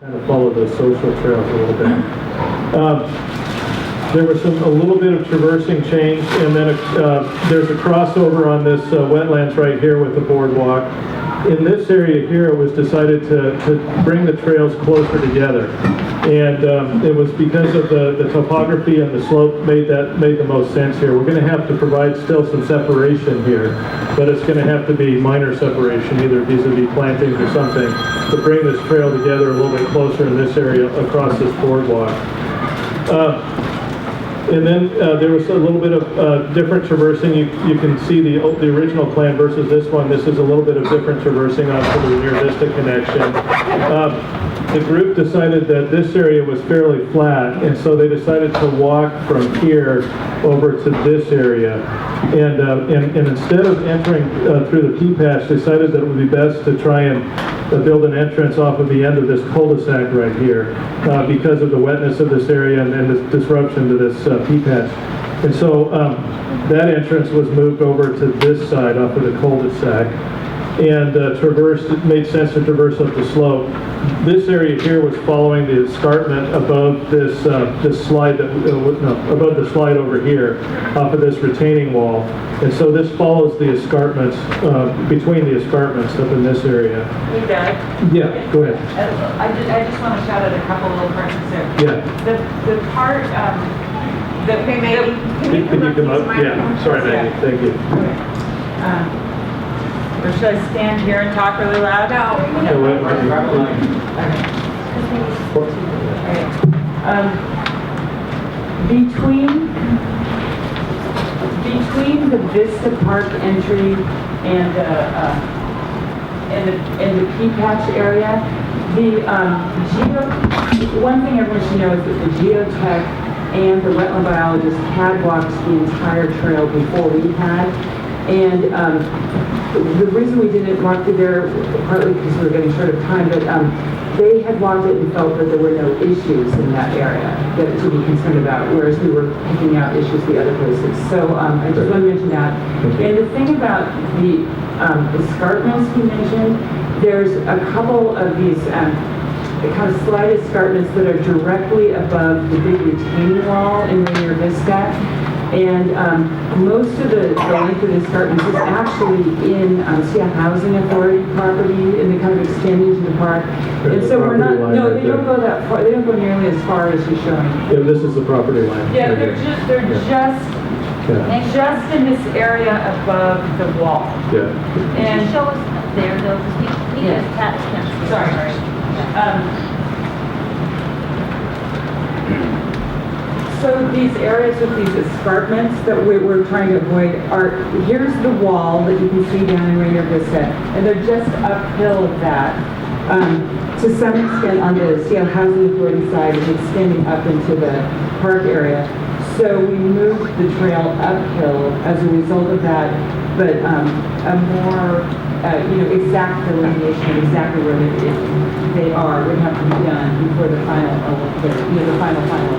kind of follow the social trails a little bit. There was a little bit of traversing change, and then there's a crossover on this wetlands right here with the boardwalk. In this area here, it was decided to bring the trails closer together, and it was because of the topography and the slope made the most sense here. We're going to have to provide still some separation here, but it's going to have to be minor separation, either vis-a-vis plantings or something, to bring this trail together a little bit closer in this area across this boardwalk. And then there was a little bit of different traversing. You can see the original plan versus this one. This is a little bit of different traversing onto the Rainier Vista connection. The group decided that this area was fairly flat, and so they decided to walk from here over to this area. And instead of entering through the pea patch, decided that it would be best to try and build an entrance off of the end of this cul-de-sac right here because of the wetness of this area and the disruption to this pea patch. And so that entrance was moved over to this side off of the cul-de-sac and it made sense to traverse up the slope. This area here was following the escarpment above this slide above the slide over here off of this retaining wall. And so this follows the escarpments, between the escarpments up in this area. Hey, Doug. Yeah, go ahead. I just want to shout out a couple of little parts there. Yeah. The part, Okay, Maggie, Can you come up? Yeah, sorry, Maggie, thank you. Or should I stand here and talk really loud? Yeah, Between the Vista Park entry and the pea patch area, one thing everyone should know is that the geotech and the wetland biologist had walked the entire trail before we had. And the reason we didn't walk through there, partly because we were getting short of time, but they had walked it and felt that there were no issues in that area that to be concerned about, whereas we were picking out issues the other places. So I just want to mention that. And the thing about the escarpments you mentioned, there's a couple of these kind of slight escarpments that are directly above the big retaining wall in Rainier Vista. And most of the length of the escarpments is actually in Seattle Housing Authority property, and they kind of extend into the park. And so we're not, no, they don't go that far, they don't go nearly as far as you're showing. Yeah, this is the property line. Yeah, they're just in this area above the wall. Yeah. Can you show us there though, because we just can't. Sorry. So these areas with these escarpments that we're trying to avoid are, here's the wall that you can see down in Rainier Vista, and they're just uphill of that. To some extent on the Seattle Housing Authority side, it's extending up into the park area. So we moved the trail uphill as a result of that, but a more exact delineation of exactly where they are would have to be done before the final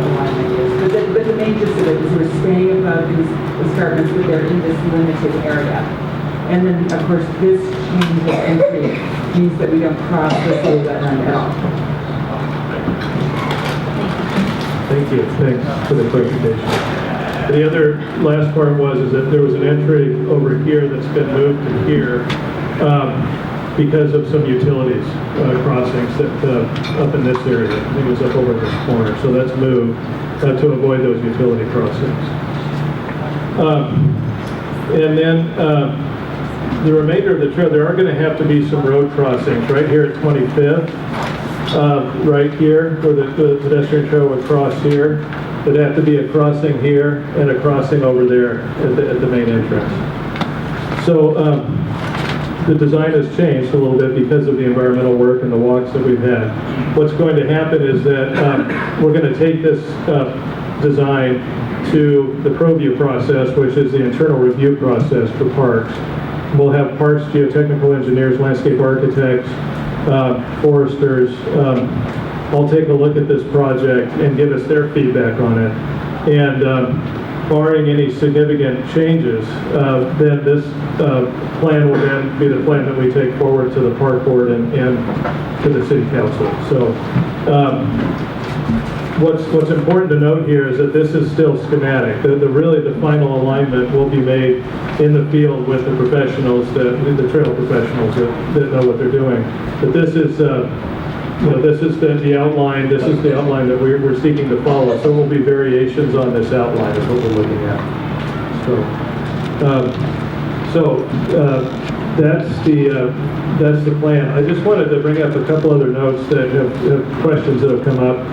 alignment is. But the main gist of it is we're staying above these escarpments, but they're in this limited area. And then, of course, this change of entry means that we don't cross this little wetland at all. Thank you. Thanks for the clarification. The other last part is that there was an entry over here that's been moved to here because of some utilities crossings that up in this area. I think it was up over in this corner. So that's moved to avoid those utility crossings. And then the remainder of the trail, there are going to have to be some road crossings right here at 25th, right here where the pedestrian trail would cross here. There'd have to be a crossing here and a crossing over there at the main entrance. So the design has changed a little bit because of the environmental work and the walks that we've had. What's going to happen is that we're going to take this design to the ProView process, which is the internal review process for parks. We'll have parks geotechnical engineers, landscape architects, foresters, all take a look at this project and give us their feedback on it. And barring any significant changes, then this plan will then be the plan that we take forward to the park board and to the city council. So What's important to note here is that this is still schematic. Really the final alignment will be made in the field with the professionals, the trail professionals that know what they're doing. But this is, this is the outline. This is the outline that we're seeking to follow. So there will be variations on this outline is what we're looking at. That's the plan. I just wanted to bring up a couple other notes that have questions that have come up.